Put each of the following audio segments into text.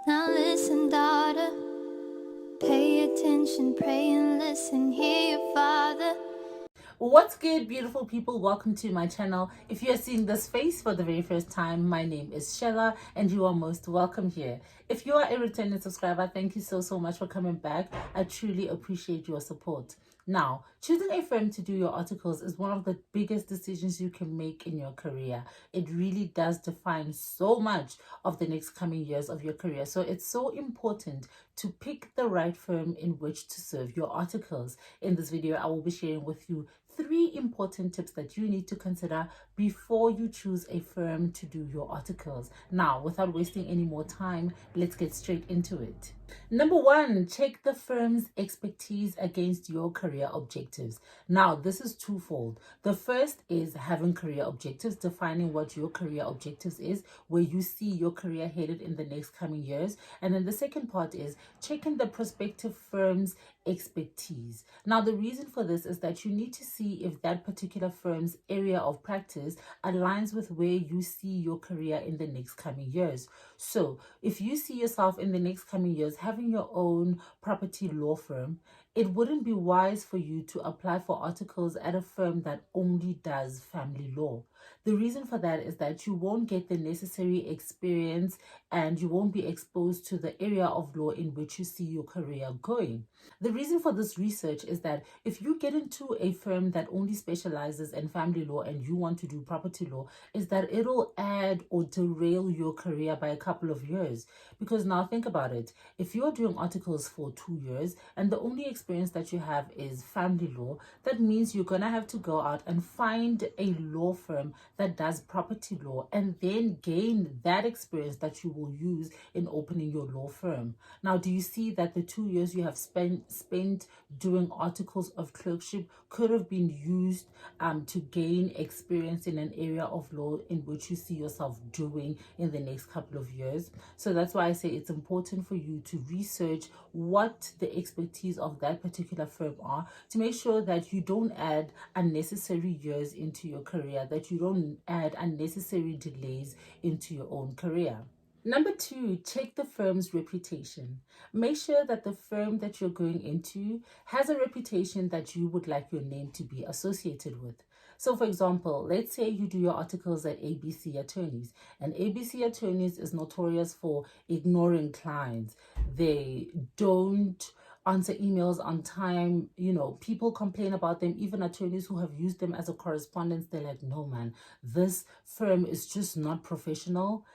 Now listen, daughter, pay attention, pray and listen, hear your father. What's good, beautiful people? Welcome to my channel. If you are seeing this face for the very first time, my name is Shella and you are most welcome here. If you are a returning subscriber, thank you so much for coming back. I truly appreciate your support. Now, choosing a firm to do your articles is one of the biggest decisions you can make in your career. It really does define so much of the next coming years of your career. So it's so important to pick the right firm in which to serve your articles. In this video, I will be sharing with you 3 important tips that you need to consider before you choose a firm to do your articles. Now, without wasting any more time, let's get straight into it. Number 1, check the firm's expertise against your career objectives. Now, this is twofold. The first is having career objectives, defining what your career objectives is, where you see your career headed in the next coming years. And then the second part is checking the prospective firm's expertise. Now, the reason for this is that you need to see if that particular firm's area of practice aligns with where you see your career in the next coming years. So, if you see yourself in the next coming years having your own property law firm, it wouldn't be wise for you to apply for articles at a firm that only does family law. The reason for that is that you won't get the necessary experience and you won't be exposed to the area of law in which you see your career going. The reason for this research is that if you get into a firm that only specializes in family law and you want to do property law, is that it'll add or derail your career by a couple of years. Because now think about it. If you're doing articles for 2 years and the only experience that you have is family law, that means you're going to have to go out and find a law firm that does property law and then gain that experience that you will use in opening your law firm. Now, do you see that the 2 years you have spent doing articles of clerkship could have been used to gain experience in an area of law in which you see yourself doing in the next couple of years? So that's why I say it's important for you to research what the expertise of that particular firm are, to make sure that you don't add unnecessary years into your career, that you don't add unnecessary delays into your own career. Number 2, check the firm's reputation. Make sure that the firm that you're going into has a reputation that you would like your name to be associated with. So, for example, let's say you do your articles at ABC Attorneys, and ABC Attorneys is notorious for ignoring clients. They don't answer emails on time. People complain about them. Even attorneys who have used them as a correspondence, they're like, no man, this firm is just not professional.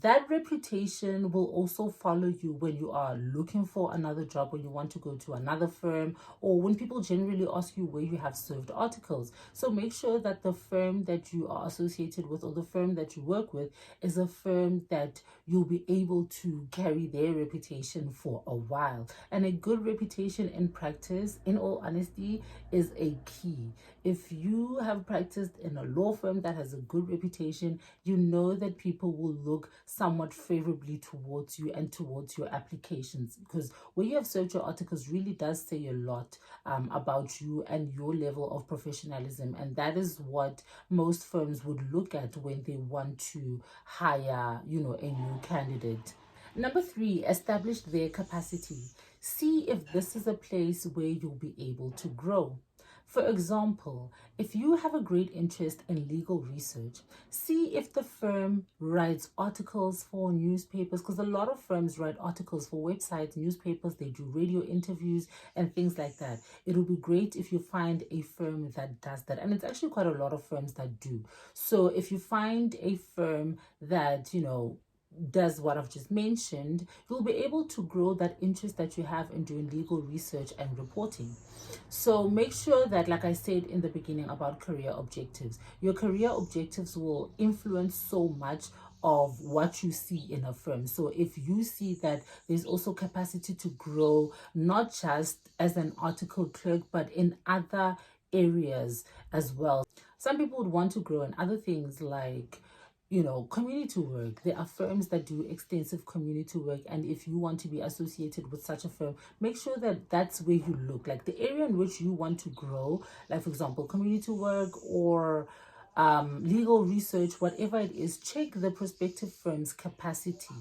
That reputation will also follow you when you are looking for another job, when you want to go to another firm, or when people generally ask you where you have served articles. So make sure that the firm that you are associated with or the firm that you work with is a firm that you'll be able to carry their reputation for a while. And a good reputation in practice, in all honesty, is a key. If you have practiced in a law firm that has a good reputation, you know that people will look somewhat favorably towards you and towards your applications, because where you have served your articles really does say a lot about you and your level of professionalism. And that is what most firms would look at when they want to hire, a new candidate. Number 3, establish their capacity. See if this is a place where you'll be able to grow. For example, if you have a great interest in legal research, see if the firm writes articles for newspapers, because a lot of firms write articles for websites, newspapers, they do radio interviews and things like that. It would be great if you find a firm that does that. And it's actually quite a lot of firms that do. So if you find a firm that, does what I've just mentioned, you'll be able to grow that interest that you have in doing legal research and reporting. So make sure that, like I said in the beginning about career objectives, your career objectives will influence so much of what you see in a firm. So if you see that there's also capacity to grow, not just as an article clerk, but in other areas as well. Some people would want to grow in other things like community work. There are firms that do extensive community work, and if you want to be associated with such a firm, make sure that that's where you look, like the area in which you want to grow, like for example community work or legal research, whatever it is. Check the prospective firm's capacity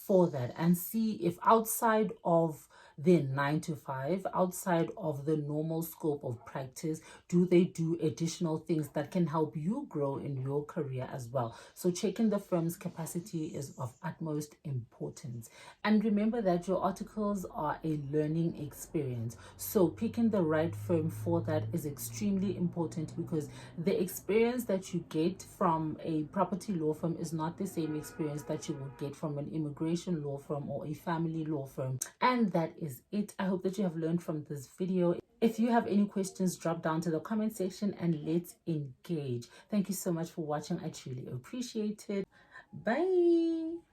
for that and see if outside of their 9 to 5, outside of the normal scope of practice, do they do additional things that can help you grow in your career as well. So checking the firm's capacity is of utmost importance. And remember that your articles are a learning experience, so picking the right firm for that is extremely important, because the experience that you get from a property law firm is not the same experience that you would get from an immigration law firm or a family law firm. And that is it. I hope that you have learned from this video. If you have any questions, drop down to the comment section and let's engage. Thank you so much for watching. I truly appreciate it. Bye.